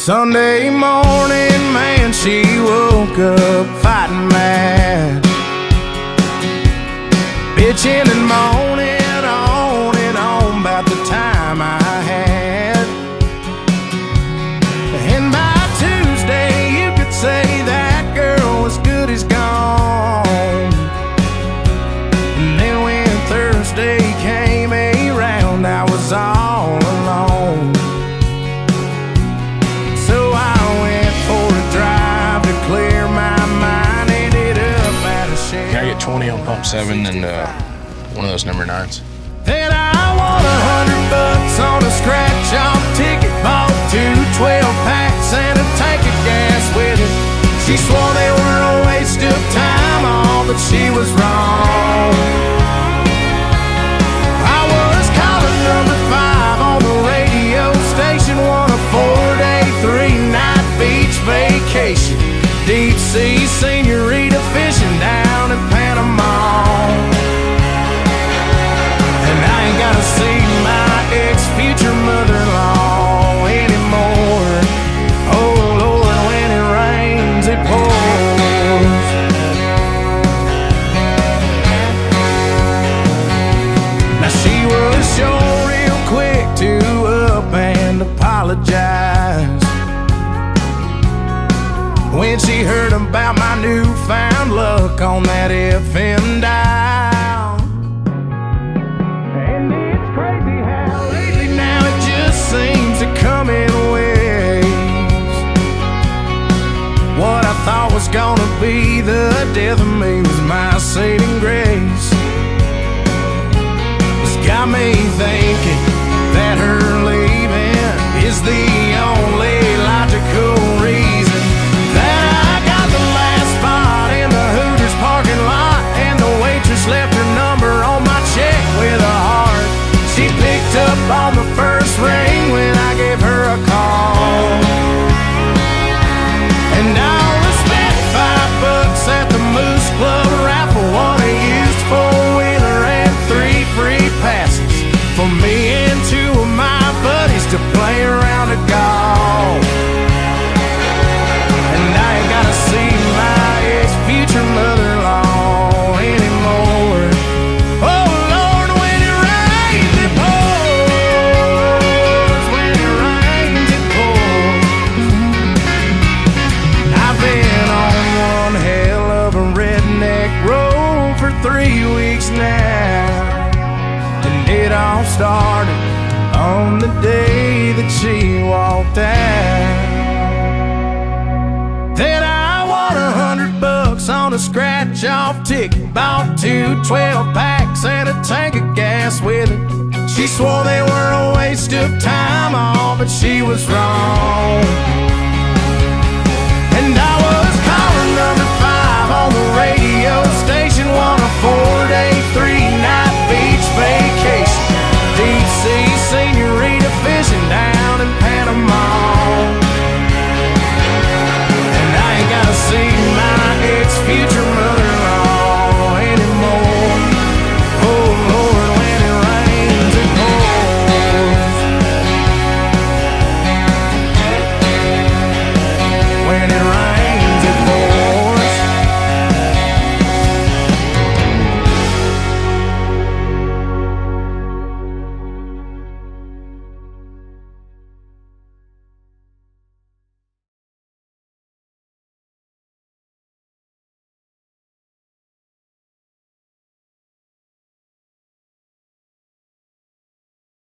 Sunday morning, man, she woke up fighting mad, bitching and moaning on and on about the time I had. And by Tuesday, you could say that girl was good as gone. And then when Thursday came around, I was all alone. So I went for a drive to clear my mind. Ended up at a shed. Can I get 20 on pump 7 and one of those number 9s? Then I won $100 on a scratch-off ticket. Bought 2 12-packs and a tank of gas with it. She swore they were a waste of time, all, but she was wrong. I was calling number 5 on the radio station, won a 4-day, 3-night beach vacation. Deep sea senorita fishing down in Panama. And I ain't gotta see my ex-future mother-in-law anymore. Oh Lord, when it rains, it pours. Now she was sure real quick to up and apologize when she heard about my newfound luck on that FM dial. And it's crazy how lately now it just seems to come in waves. What I thought was gonna be the death of me was my saving grace. It's got me thinking that her leaving is the only logical reason that I got the last spot in the Hooters parking lot, and the waitress left her number on my check with a heart. She picked up on the first ring when I gave her a call. And I only spent $5 at the Moose Club raffle, won a used 4-wheeler and 3 free passes for me and 2 of my buddies to play around a golf. And I ain't gotta see my ex-future mother-in-law anymore. Oh Lord, when it rains, it pours. When it rains, it pours. I've been on one hell of a redneck road for 3 weeks now, and it all started on the day that she walked out. Then I won $100 on a scratch-off ticket. Bought 2 12-packs and a tank of gas with it. She swore they were a waste of time, all, but she was wrong.